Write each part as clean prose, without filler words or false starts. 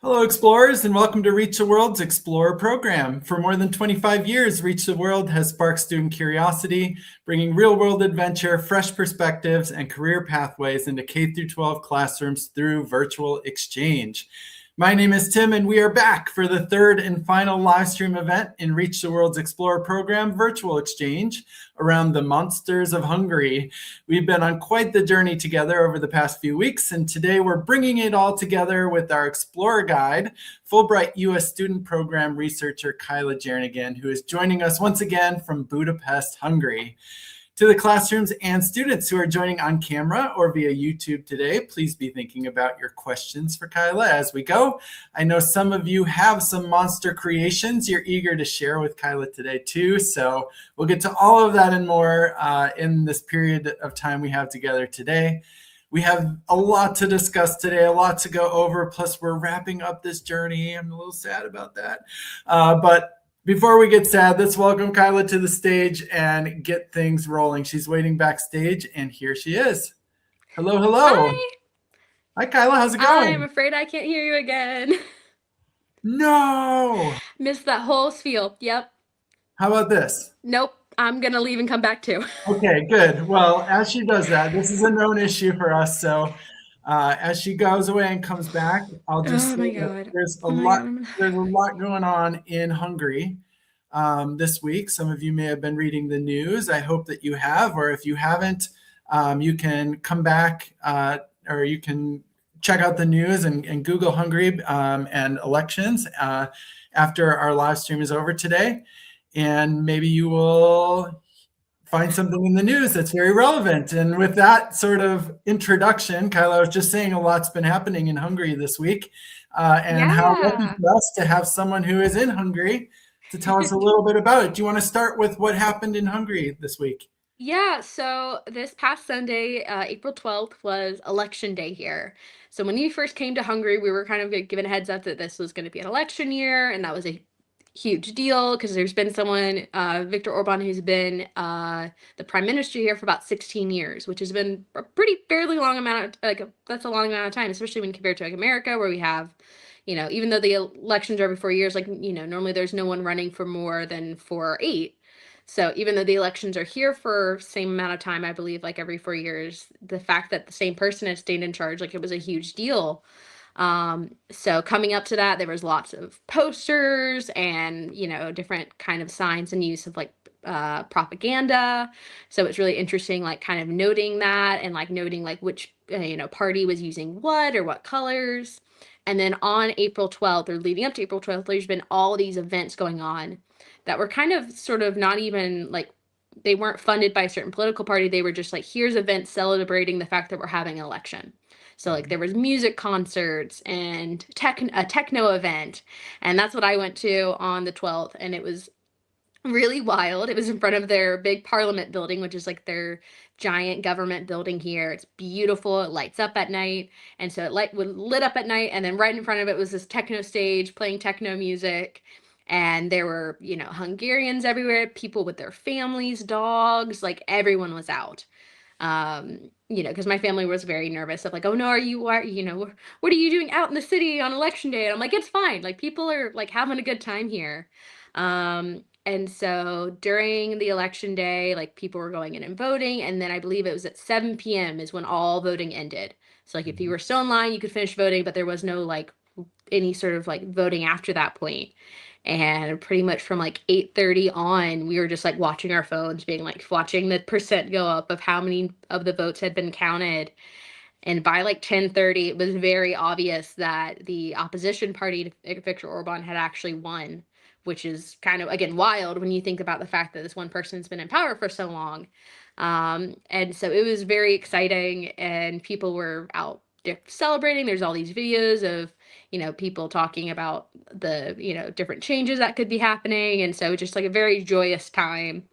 Hello, explorers, and welcome to Reach the World's Explorer program. For more than 25 years, Reach the World has sparked student curiosity, bringing real-world adventure, fresh perspectives, and career pathways into K-12 classrooms through virtual exchange. My name is Tim, and we are back for the third and final live stream event in Reach the World's Explorer program, Virtual Exchange, around the Monsters of Hungary. We've been on quite the journey together over the past few weeks, and today we're bringing it all together with our Explorer Guide, Fulbright U.S. Student Program researcher Kyla Jernigan, who is joining us once again from Budapest, Hungary. To the classrooms and students who are joining on camera or via YouTube today, please be thinking about your questions for Kyla as we go. I know some of you have some monster creations you're eager to share with Kyla today too, so we'll get to all of that and more in this period of time we have together today. We have a lot to discuss today, a lot to go over, plus we're wrapping up this journey. I'm a little sad about that, but before we get sad, let's welcome Kyla to the stage and get things rolling. She's waiting backstage, and here she is. Hello, hello. Hi. Hi, Kyla. How's it going? I'm afraid I can't hear you again. No. Missed that whole spiel. Yep. How about this? Nope. I'm going to leave and come back too. Okay, good. Well, as she does that, this is a known issue for us. So as she goes away and comes back, I'll just Oh my say that God. there's a Oh my lot. God. There's a lot going on in Hungary this week. Some of you may have been reading the news. I hope that you have, or if you haven't, you can come back or you can check out the news and Google Hungary and elections after our live stream is over today. And maybe you will find something in the news that's very relevant. And with that sort of introduction, Kyla, I was just saying a lot's been happening in Hungary this week, and how lucky Yeah. for us to have someone who is in Hungary to tell us a little bit about it. Do you want to start with what happened in Hungary this week? Yeah, so this past Sunday, April 12th, was election day here. So when we first came to Hungary, we were kind of given a heads up that this was going to be an election year, and that was a huge deal because there's been someone, Viktor Orban, who's been the prime minister here for about 16 years, which has been a pretty fairly long amount of, that's a long amount of time, especially when compared to like America, where we have, even though the elections are every 4 years, normally there's no one running for more than 4 or 8. So even though the elections are here for same amount of time, I believe like every 4 years, the fact that the same person had stayed in charge, like it was a huge deal. So coming up to that, there was lots of posters and, different kind of signs and use of like propaganda. So it's really interesting, like kind of noting that and like noting like which, party was using what or what colors. And then on April 12th or leading up to April 12th, there's been all these events going on that were kind of sort of not even like they weren't funded by a certain political party. They were just like, here's events celebrating the fact that we're having an election. So like there was music concerts and a techno event, and that's what I went to on the 12th, and it was really wild. It was in front of their big parliament building, which is like their giant government building here. It's beautiful. It lights up at night, and so it lit up at night, and then right in front of it was this techno stage playing techno music. And there were, Hungarians everywhere, people with their families, dogs, like everyone was out. Because my family was very nervous of like, oh no, what are you doing out in the city on election day? And I'm like, it's fine. Like people are like having a good time here. And so during the election day, like people were going in and voting. And then I believe it was at 7 p.m. is when all voting ended. So like if you were still in line, you could finish voting, but there was no like any sort of like voting after that point. And pretty much from like 8:30 on, we were just like watching our phones, being like watching the percent go up of how many of the votes had been counted. And by like 10:30, it was very obvious that the opposition party to Viktor Orban had actually won, which is kind of, again, wild when you think about the fact that this one person's been in power for so long. And so it was very exciting, and people were out celebrating. There's all these videos of, people talking about the, different changes that could be happening. And so just like a very joyous time,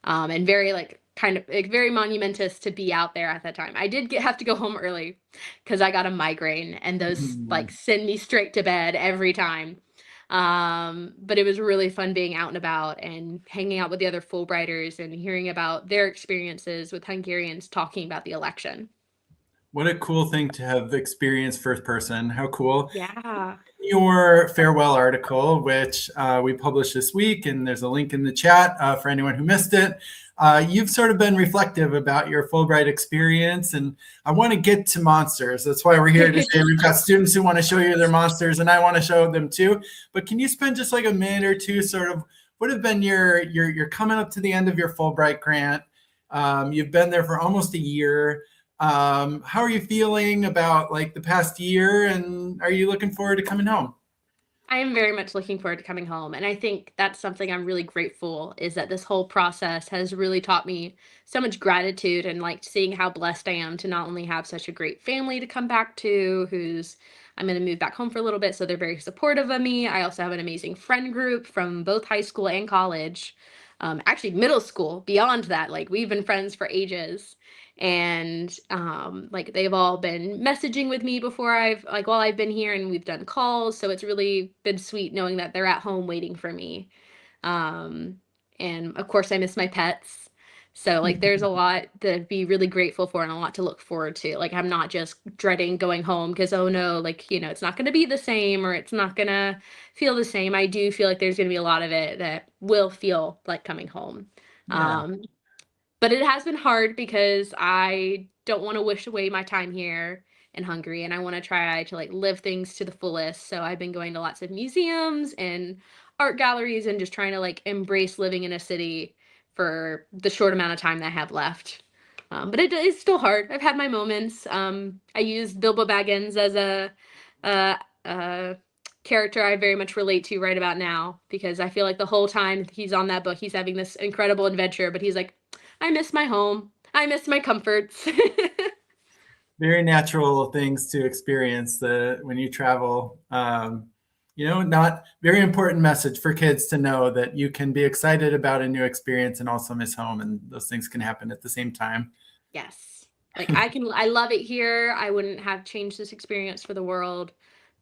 and very like kind of like very monumentous to be out there at that time. I did have to go home early because I got a migraine, and those like send me straight to bed every time. But it was really fun being out and about and hanging out with the other Fulbrighters and hearing about their experiences with Hungarians talking about the election. What a cool thing to have experienced first person. How cool. Yeah. your farewell article, which we published this week, and there's a link in the chat for anyone who missed it, you've sort of been reflective about your Fulbright experience, and I want to get to monsters. That's why we're here today. We've got students who want to show you their monsters, and I want to show them too. But can you spend just like a minute or two sort of what have been you're coming up to the end of your Fulbright grant. You've been there for almost a year. How are you feeling about like the past year, and are you looking forward to coming home? I am very much looking forward to coming home. And I think that's something I'm really grateful is that this whole process has really taught me so much gratitude and like seeing how blessed I am to not only have such a great family to come back to, I'm going to move back home for a little bit. So they're very supportive of me. I also have an amazing friend group from both high school and college. Actually middle school beyond that, like we've been friends for ages. And like they've all been messaging with me before while I've been here, and we've done calls, so it's really been sweet knowing that they're at home waiting for me. And of course I miss my pets, so like there's a lot to be really grateful for and a lot to look forward to. Like I'm not just dreading going home because oh no, like it's not going to be the same or it's not going to feel the same. I do feel like there's going to be a lot of it that will feel like coming home. Yeah. But it has been hard because I don't want to wish away my time here in Hungary, and I want to try to like live things to the fullest. So I've been going to lots of museums and art galleries and just trying to like embrace living in a city for the short amount of time that I have left. But it is still hard. I've had my moments. I use Bilbo Baggins as a character I very much relate to right about now, because I feel like the whole time he's on that book, he's having this incredible adventure, but he's like, I miss my home. I miss my comforts. Very natural things to experience when you travel. Not very important message for kids to know that you can be excited about a new experience and also miss home, and those things can happen at the same time. Yes. Like I love it here. I wouldn't have changed this experience for the world.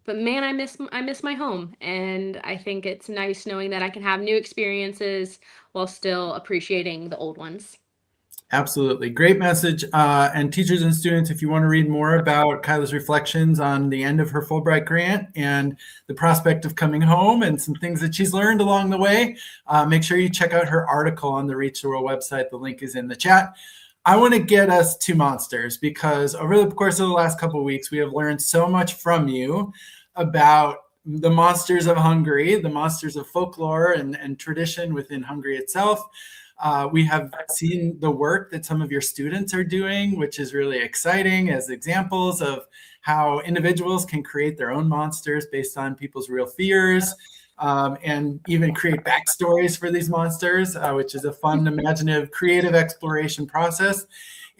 But man, I miss my home. And I think it's nice knowing that I can have new experiences while still appreciating the old ones. Absolutely. Great message. And teachers and students, if you want to read more about Kyla's reflections on the end of her Fulbright grant and the prospect of coming home and some things that she's learned along the way, make sure you check out her article on the Reach the World website. The link is in the chat. I want to get us to monsters because over the course of the last couple of weeks, we have learned so much from you about the monsters of Hungary, the monsters of folklore and tradition within Hungary itself. We have seen the work that some of your students are doing, which is really exciting as examples of how individuals can create their own monsters based on people's real fears, and even create backstories for these monsters, which is a fun, imaginative, creative exploration process.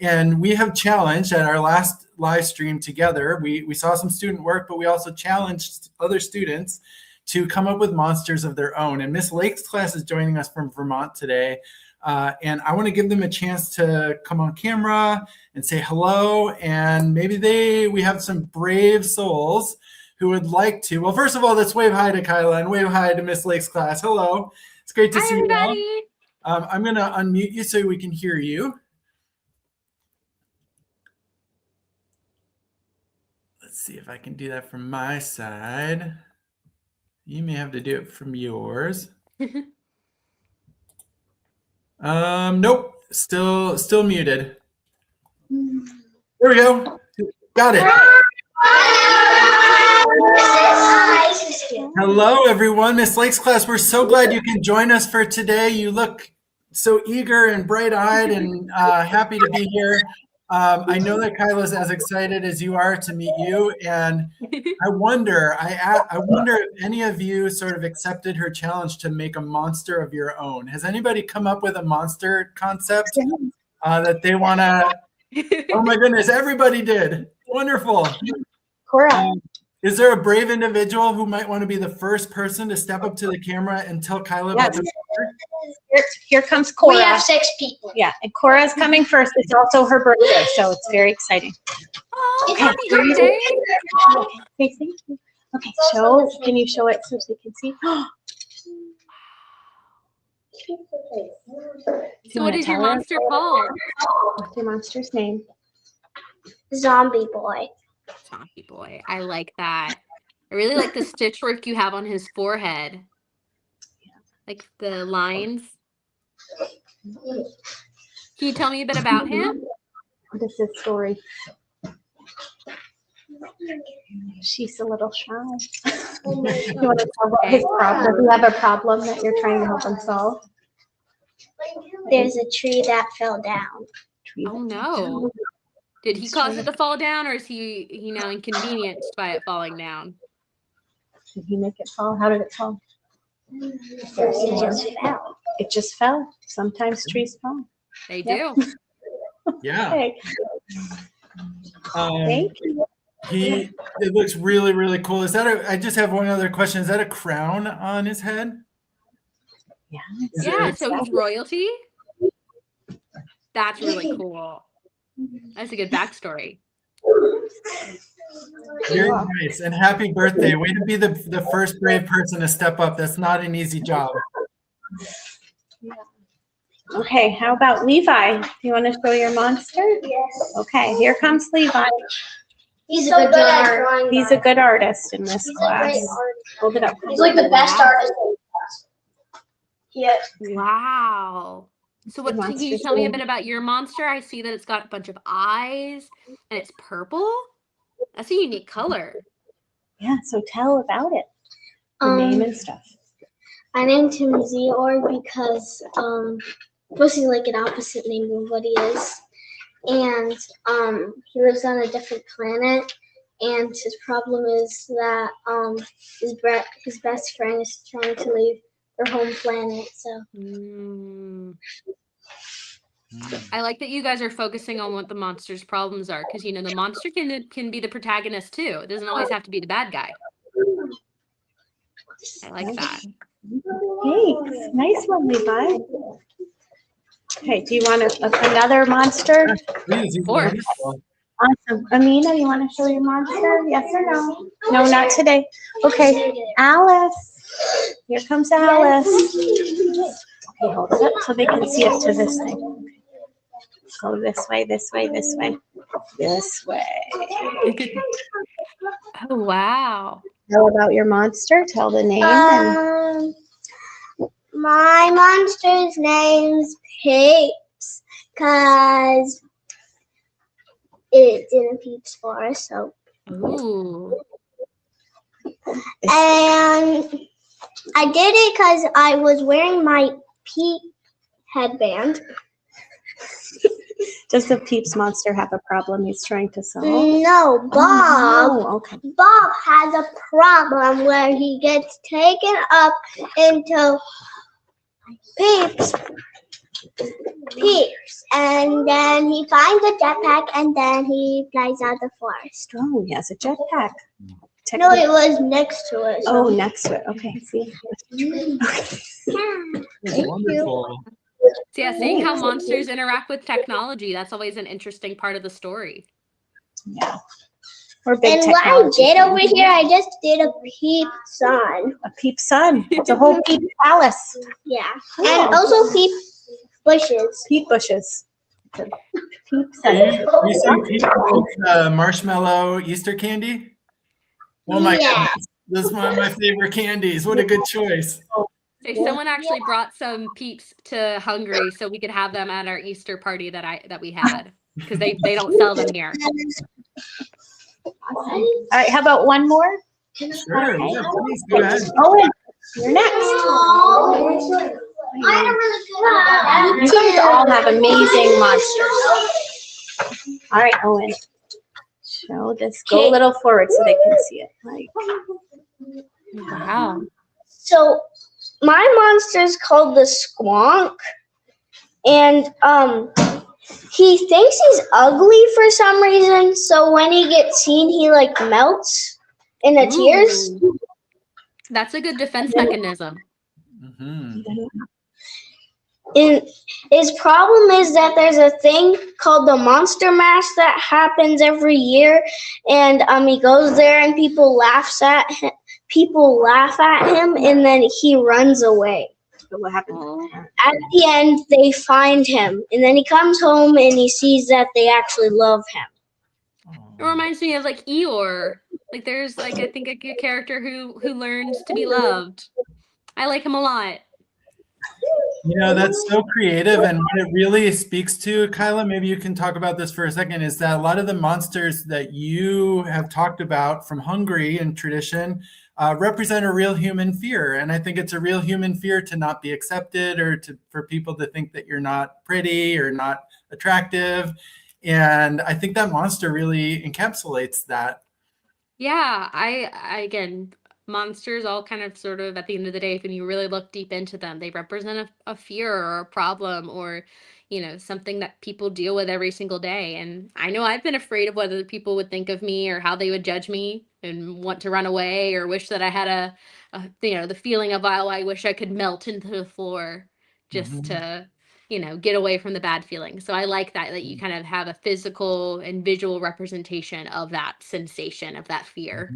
And we have challenged at our last live stream together, we saw some student work, but we also challenged other students to come up with monsters of their own. And Miss Lake's class is joining us from Vermont today. And I want to give them a chance to come on camera and say hello. And maybe we have some brave souls who would like to. Well, first of all, let's wave hi to Kyla and wave hi to Miss Lake's class. Hello. It's great to see everybody. You all. I'm going to unmute you so we can hear you. Let's see if I can do that from my side. You may have to do it from yours. Nope, still muted. There we go. Got it. Hello, everyone. Miss Lake's class, we're so glad you can join us for today. You look so eager and bright-eyed and happy to be here. I know that Kyla's as excited as you are to meet you, and I wonder if any of you sort of accepted her challenge to make a monster of your own. Has anybody come up with a monster concept that they want to? Oh my goodness, everybody did. Wonderful. Cora. Is there a brave individual who might want to be the first person to step up to the camera and tell Kyla about the monster? Here comes Cora. We have 6 people. Yeah, and Cora's coming first. It's also her birthday, so it's very exciting. Oh, happy birthday. Okay, thank you. Okay, can you show it so they can see? So what is your monster called? What's your monster's name? Zombie boy. Zombie boy. I like that. I really like the stitch work you have on his forehead. Like the lines. Can you tell me a bit about him? What is his story? She's a little shy. You want to tell what his problem? Do you have a problem that you're trying to help him solve? There's a tree that fell down. Oh no. Did he cause it to fall down, or is he now inconvenienced by it falling down? Did he make it fall? How did it fall? It just fell. It just fell. Sometimes trees fall. They Yep. do. Yeah. Okay. Thank you. It looks really, really cool. Is that I just have one other question. Is that a crown on his head? Yeah. Yeah, so he's royalty. That's really cool. That's a good backstory. Very nice. And happy birthday. Way to be the first brave person to step up. That's not an easy job. Okay, how about Levi? Do you want to show your monster? Yes. Okay, here comes Levi. He's a good drawing. He's a good artist in this class. Hold it up. He's like the best artist in class. Yes. Wow. So what can you monster's tell me a cool. bit about your monster? I see that it's got a bunch of eyes and it's purple. That's a unique color. Yeah, so tell about it. The name and stuff. I named him Zeor because supposed to like an opposite name of what he is. And he lives on a different planet, and his problem is that his best friend is trying to leave their home planet. So I like that you guys are focusing on what the monster's problems are, because the monster can be the protagonist too. It doesn't always have to be the bad guy. I like that. Thanks. Nice one, Levi. Okay, do you want another monster? Please, Of course. Awesome. Amina, you want to show your monster? Yes or no? No, not today. Okay, Alice. Here comes Alice. Okay, hold it up so they can see it to this thing. Go this way, this way, this way, this way. Oh, wow. Tell about your monster. Tell the name. And My monster's name's Peeps, cause it's in a Peeps forest. So, Ooh. and I did it because I was wearing my Peep headband. does the Peeps monster have a problem he's trying to solve? No, Bob. Oh, okay. Bob has a problem where he gets taken up into Peeps, and then he finds a jetpack, and then he flies out the forest. Oh, he has a jetpack. No, it was next to it. Oh, next to it. Okay, see. Wonderful. So yeah, seeing how monsters interact with technology, that's always an interesting part of the story. Yeah. We're big And what I technology did over fans. here, I just did a Peep sun. A Peep sun. It's a whole Peep palace. Yeah, Cool. and also Peep bushes. Peep bushes. Peep You sun. say people with marshmallow Easter candy? Oh my Yeah. goodness. This is one of my favorite candies. What a good choice. So someone actually brought some Peeps to Hungary so we could have them at our Easter party that we had, because they don't sell them here. All right, how about one more? Sure. Yeah, please go ahead. Owen, you're next. You guys all have amazing monsters. All right, Owen. Show this. Go a little forward so they can see it. Like, Wow. So my monster's called the Squonk, and he thinks he's ugly for some reason. So when he gets seen, he like melts in the tears. Ooh. That's a good defense mechanism. Mhm. And his problem is that there's a thing called the Monster Mash that happens every year, and he goes there and people laugh at him, and then he runs away. so what happened? At the end, they find him, and then he comes home and he sees that they actually love him. It reminds me of like Eeyore Like there's like I think a character who learns to be loved. I like him a lot. That's so creative. And what it really speaks to, Kyla, maybe you can talk about this for a second, is that a lot of the monsters that you have talked about from Hungary in tradition represent a real human fear. And I think it's a real human fear to not be accepted, or for people to think that you're not pretty or not attractive. And I think that monster really encapsulates that. Yeah, I again, monsters all kind of sort of at the end of the day, when you really look deep into them, they represent a fear or a problem, or something that people deal with every single day. And I know I've been afraid of whether people would think of me or how they would judge me and want to run away, or wish that I had the feeling of, oh, I wish I could melt into the floor just to get away from the bad feeling. So I like that you kind of have a physical and visual representation of that sensation, of that fear.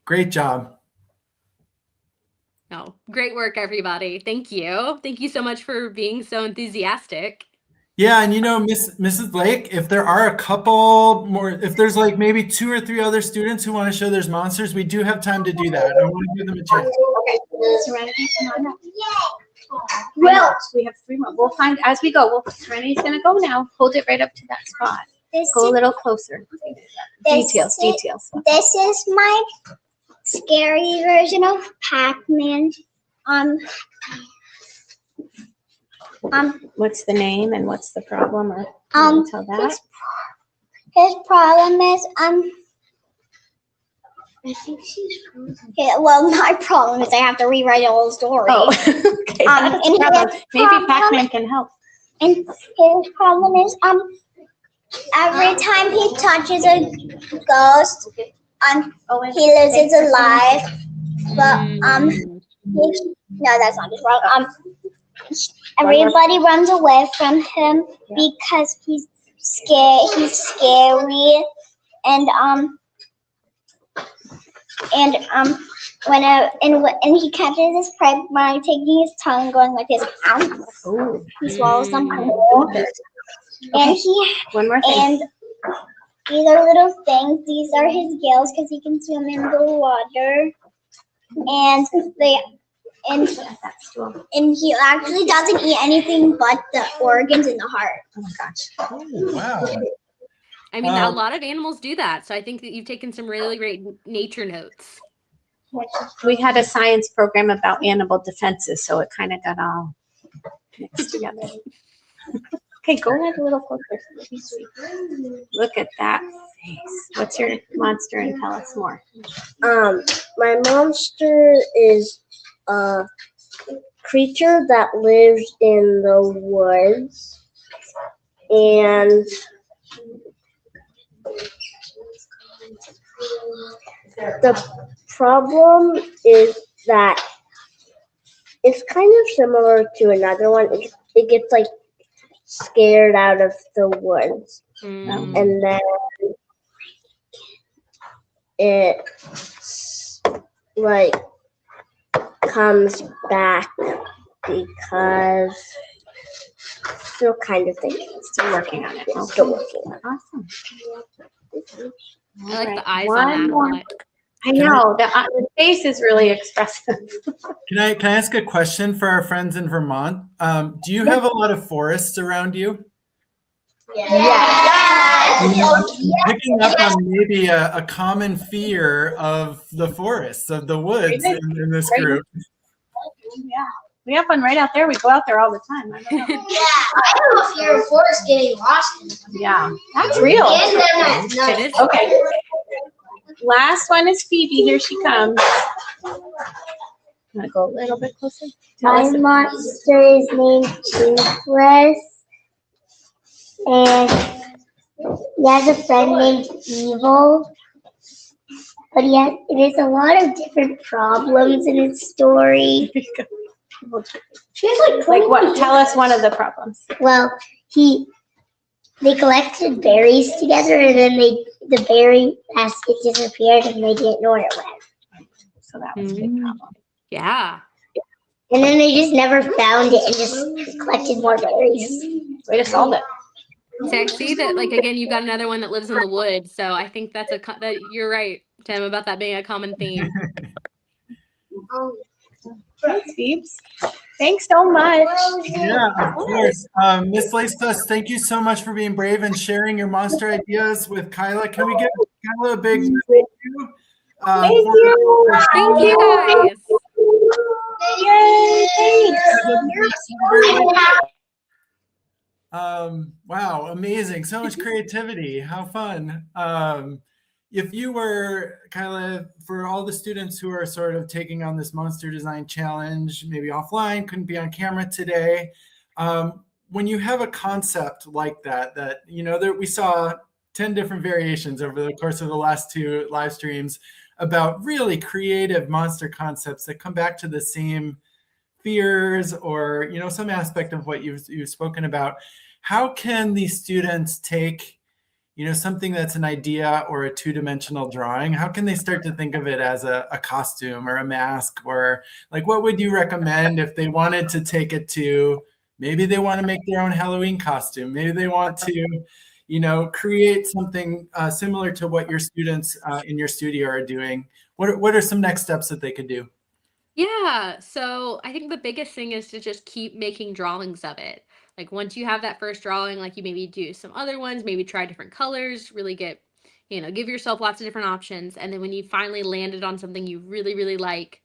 Great job. Oh, great work, everybody. Thank you. Thank you so much for being so enthusiastic. Yeah, and Mrs. Blake, if there are a couple more, if there's like maybe 2 or 3 other students who want to show there's monsters, we do have time to do that. I want to give them a chance. Okay. Serenity, come on up. Well, we have 3 more. We'll find as we go. Serenity's gonna go now. Hold it right up to that spot. Go a little closer. Details. This is my scary version of Pac-Man. What's the name and what's the problem? Or can you tell that? His problem is I think she's frozen. Yeah, well, my problem is I have to rewrite the whole story. Oh, okay. Maybe Pac-Man can help. And his problem is every time he touches a ghost, he loses a life. But no, that's not his problem. Everybody runs away from him because he's scared. He's scary, and when he catches his prey by taking his tongue, going like this, he swallows them whole. And one more thing. And these are little things. These are his gills because he can swim in the water. And he actually doesn't eat anything but the organs in the heart. Oh my gosh. Oh, wow. I mean, a lot of animals do that. So I think that you've taken some really great nature notes. We had a science program about animal defenses, so it kind of got all mixed together. Okay, go ahead a little closer. Look at that face. What's your monster, and tell us more? My monster is a creature that lives in the woods, and the problem is that it's kind of similar to another one. It gets like scared out of the woods, and then it like comes back because still kind of thinking, Still working on it. still working on it. Awesome. I like the eyes One on that more. one. I know the face is really expressive. Can I ask a question for our friends in Vermont? Do you have a lot of forests around you? I'm picking up on maybe a common fear of the forests, of the woods in this group. Yeah, we have one right out there. We go out there all the time. I don't know. I have a fear of forest getting lost. Yeah, that's real. It is. Okay. Last one is Phoebe. Here she comes. I'm gonna go a little bit closer. My monster is named Toothless, and he has a friend named Evil. But yeah, there's a lot of different problems in his story. She has Like what? Tell us one of the problems. Well, they collected berries together, and then the berry basket disappeared, and they didn't know where it went. So that was a big problem. Yeah. And then they just never found it, and just collected more berries. Way to solve it. So I see that, like, again, you've got another one that lives in the woods. So I think that's that you're right, Tim, about that being a common theme. Thanks, Phoebes. Thanks so much. Yeah, of course. Miss Lacetus, thank you so much for being brave and sharing your monster ideas with Kyla. Can we give Kyla a big thank you? Thank you. Thank you, guys. Yay, thanks. Wow, amazing. So much creativity. How fun. If you were, Kyla, for all the students who are sort of taking on this monster design challenge, maybe offline, couldn't be on camera today, when you have a concept like that, you know, we saw 10 different variations over the course of the last 2 live streams about really creative monster concepts that come back to the same fears or, you know, some aspect of what you've spoken about. How can these students take, you know, something that's an idea or a 2-dimensional drawing? How can they start to think of it as a costume or a mask? Or like, what would you recommend if they wanted to take it to, maybe they want to make their own Halloween costume. Maybe they want to, you know, create something similar to what your students in your studio are doing. What are some next steps that they could do? Yeah, so I think the biggest thing is to just keep making drawings of it. Like once you have that first drawing, like you maybe do some other ones, maybe try different colors, really get, you know, give yourself lots of different options. And then when you finally landed on something you really, really like,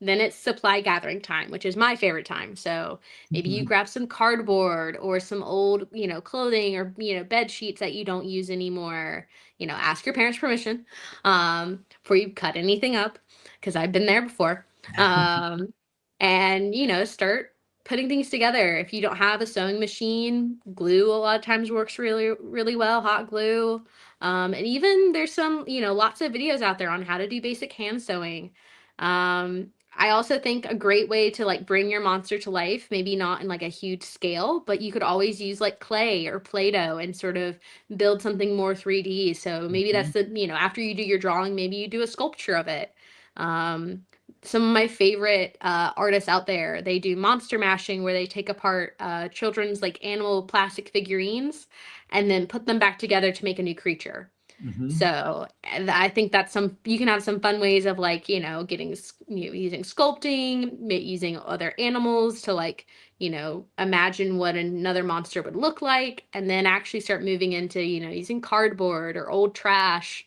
then it's supply gathering time, which is my favorite time. So maybe you grab some cardboard or some old, you know, clothing or, you know, bed sheets that you don't use anymore. You know, ask your parents' permission before you cut anything up, because I've been there before. And, you know, start putting things together. If you don't have a sewing machine, glue a lot of times works really, really well, hot glue. And even there's some, you know, lots of videos out there on how to do basic hand sewing. I also think a great way to like bring your monster to life, maybe not in like a huge scale, but you could always use like clay or Play-Doh and sort of build something more 3D. So maybe that's the, you know, after you do your drawing, maybe you do a sculpture of it. Some of my favorite artists out there, they do monster mashing, where they take apart children's like animal plastic figurines and then put them back together to make a new creature. So I think that's you can have some fun ways of like, you know, getting, you know, using sculpting, using other animals to like, you know, imagine what another monster would look like, and then actually start moving into, you know, using cardboard or old trash.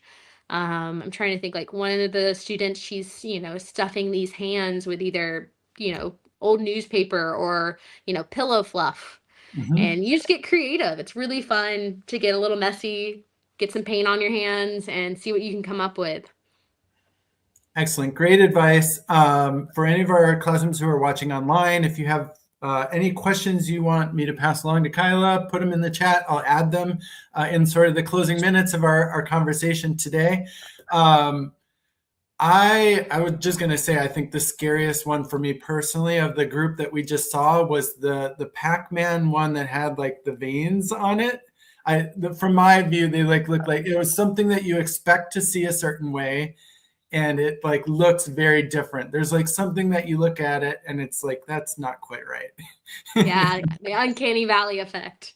I'm trying to think, like one of the students, she's, you know, stuffing these hands with either, you know, old newspaper or, you know, pillow fluff. And you just get creative. It's really fun to get a little messy, get some paint on your hands and see what you can come up with. Excellent. Great advice. For any of our classrooms who are watching online, if you have any questions you want me to pass along to Kyla, put them in the chat. I'll add them in sort of the closing minutes of our conversation today. I was just going to say, I think the scariest one for me personally of the group that we just saw was the Pac-Man one that had like the veins on it. From my view, they like looked like it was something that you expect to see a certain way, and it like looks very different. There's like something that you look at it and it's like, that's not quite right. Yeah, the uncanny valley effect.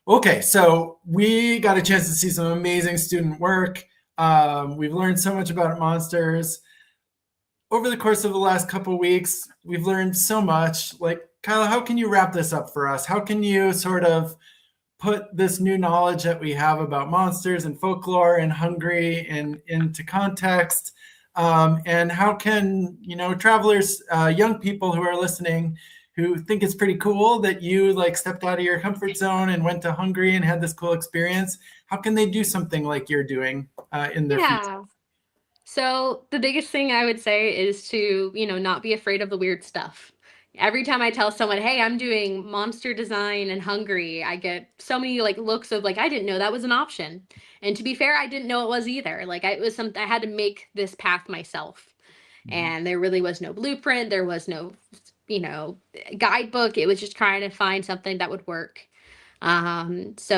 Okay, so we got a chance to see some amazing student work. We've learned so much about monsters. Over the course of the last couple of weeks, we've learned so much. Like, Kyla, how can you wrap this up for us? How can you sort of put this new knowledge that we have about monsters and folklore and Hungary into context? And how can, you know, travelers, young people who are listening, who think it's pretty cool that you like stepped out of your comfort zone and went to Hungary and had this cool experience, how can they do something like you're doing in their future? So the biggest thing I would say is to, you know, not be afraid of the weird stuff. Every time I tell someone, hey, I'm doing monster design in Hungary, I get so many like looks of like, I didn't know that was an option. And to be fair, I didn't know it was either. Like it was something I had to make this path myself. And there really was no blueprint. There was no, you know, guidebook. It was just trying to find something that would work. So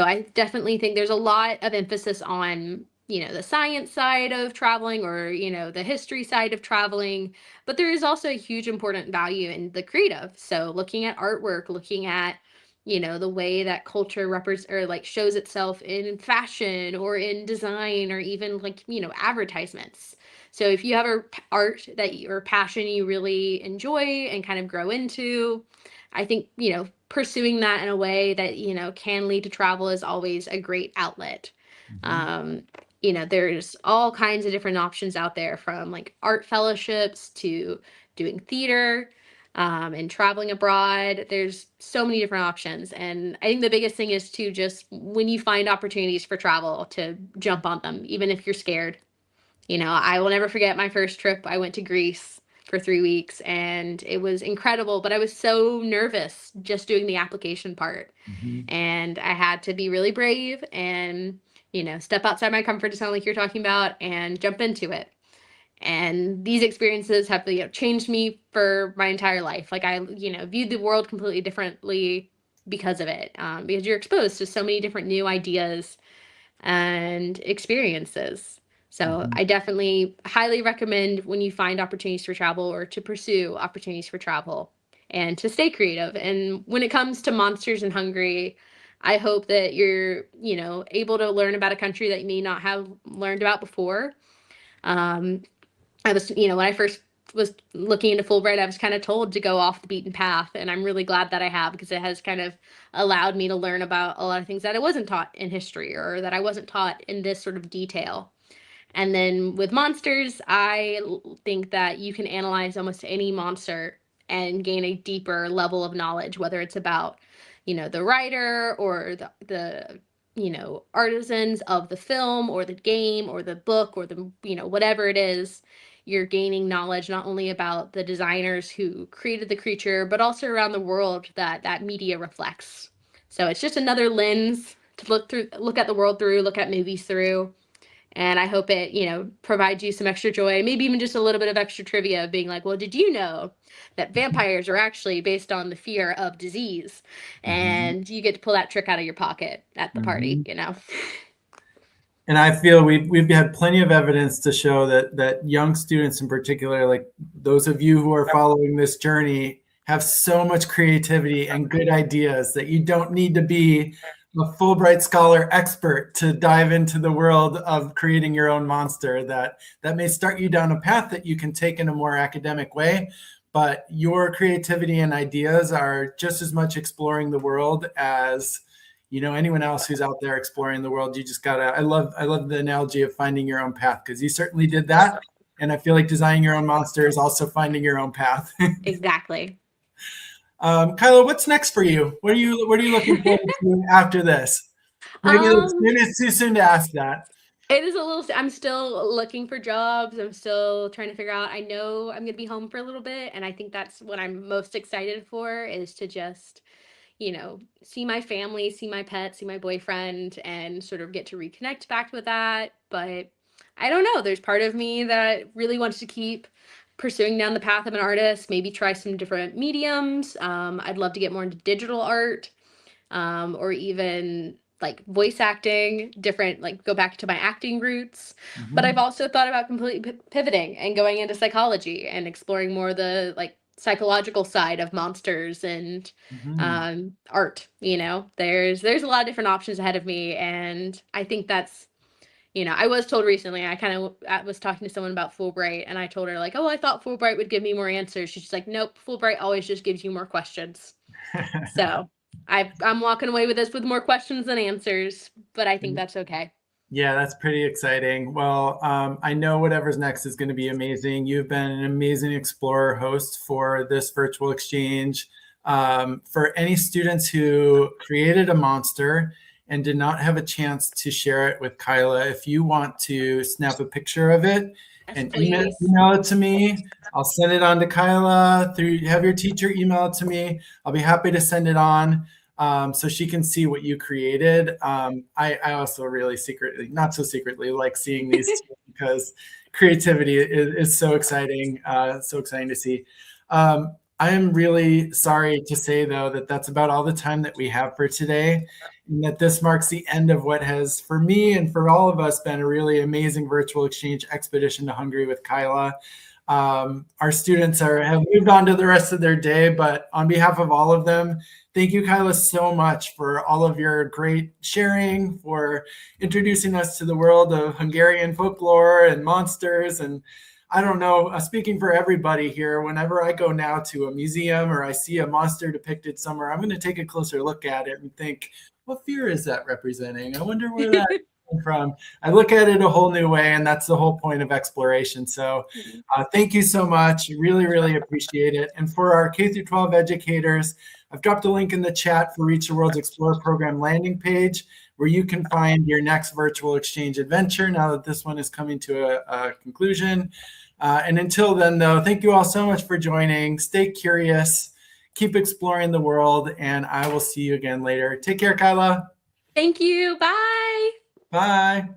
I definitely think there's a lot of emphasis on, you know, the science side of traveling, or, you know, the history side of traveling, but there is also a huge important value in the creative. So looking at artwork, looking at, the way that culture represents or like shows itself in fashion or in design or even like, advertisements. So if you have art that or passion you really enjoy and kind of grow into, I think, pursuing that in a way that, can lead to travel is always a great outlet. There's all kinds of different options out there, from like art fellowships to doing theater, and traveling abroad. There's so many different options. And I think the biggest thing is to just, when you find opportunities for travel, to jump on them, even if you're scared. I will never forget my first trip. I went to Greece for 3 weeks and it was incredible, but I was so nervous just doing the application part. And I had to be really brave and, step outside my comfort zone like you're talking about and jump into it. And these experiences have, changed me for my entire life. Like I, viewed the world completely differently because of it, because you're exposed to so many different new ideas and experiences. So I definitely highly recommend, when you find opportunities for travel or to pursue opportunities for travel, and to stay creative. And when it comes to Monsters in Hungary, I hope that you're, able to learn about a country that you may not have learned about before. I was, when I first was looking into Fulbright, I was kind of told to go off the beaten path. And I'm really glad that I have, because it has kind of allowed me to learn about a lot of things that I wasn't taught in history, or that I wasn't taught in this sort of detail. And then with monsters, I think that you can analyze almost any monster and gain a deeper level of knowledge, whether it's about, the writer or the artisans of the film or the game or the book or the, whatever it is. You're gaining knowledge not only about the designers who created the creature, but also around the world that media reflects. So it's just another lens to look at the world through, look at movies through. And I hope it, provides you some extra joy, maybe even just a little bit of extra trivia of being like, well, did you know that vampires are actually based on the fear of disease? And you get to pull that trick out of your pocket at the party, And I feel we've had plenty of evidence to show that young students in particular, like those of you who are following this journey, have so much creativity and good ideas that you don't need to be a Fulbright scholar expert to dive into the world of creating your own monster. That may start you down a path that you can take in a more academic way, but your creativity and ideas are just as much exploring the world as anyone else who's out there exploring the world. You just gotta, I love the analogy of finding your own path, because you certainly did that. And I feel like designing your own monster is also finding your own path. Exactly. Kyla, what's next for you? What are you looking forward to after this? Maybe it's too soon to ask that. It is a little, I'm still looking for jobs. I'm still trying to figure out, I know I'm going to be home for a little bit. And I think that's what I'm most excited for, is to just, see my family, see my pet, see my boyfriend, and sort of get to reconnect back with that. But I don't know, there's part of me that really wants to keep pursuing down the path of an artist, maybe try some different mediums. I'd love to get more into digital art, or even like voice acting, different, like go back to my acting roots. But I've also thought about completely pivoting and going into psychology and exploring more the like psychological side of monsters and art. There's a lot of different options ahead of me, and I think that's, I was told recently, I was talking to someone about Fulbright, and I told her like, oh, I thought Fulbright would give me more answers. She's like, nope, Fulbright always just gives you more questions. So I'm walking away with this with more questions than answers, but I think that's okay. Yeah, that's pretty exciting. Well, I know whatever's next is going to be amazing. You've been an amazing Explorer host for this virtual exchange. For any students who created a monster and did not have a chance to share it with Kyla, if you want to snap a picture of it and email it to me, I'll send it on to Kyla. Have your teacher email it to me. I'll be happy to send it on. So she can see what you created. I also really secretly, not so secretly, like seeing these because creativity is so exciting to see. I am really sorry to say, though, that that's about all the time that we have for today, and that this marks the end of what has, for me and for all of us, been a really amazing virtual exchange expedition to Hungary with Kyla. Our students have moved on to the rest of their day, but on behalf of all of them, Thank you, Kyla, so much for all of your great sharing, for introducing us to the world of Hungarian folklore and monsters. And I don't know, speaking for everybody here, whenever I go now to a museum or I see a monster depicted somewhere, I'm going to take a closer look at it and think, what fear is that representing? I wonder where that came from. I look at it a whole new way, and that's the whole point of exploration. So thank you so much. Really, really appreciate it. And for our K through 12 educators, I've dropped a link in the chat for Reach the World's Explorer program landing page, where you can find your next virtual exchange adventure now that this one is coming to a conclusion. And until then, though, thank you all so much for joining. Stay curious, keep exploring the world, and I will see you again later. Take care, Kyla. Thank you. Bye. Bye.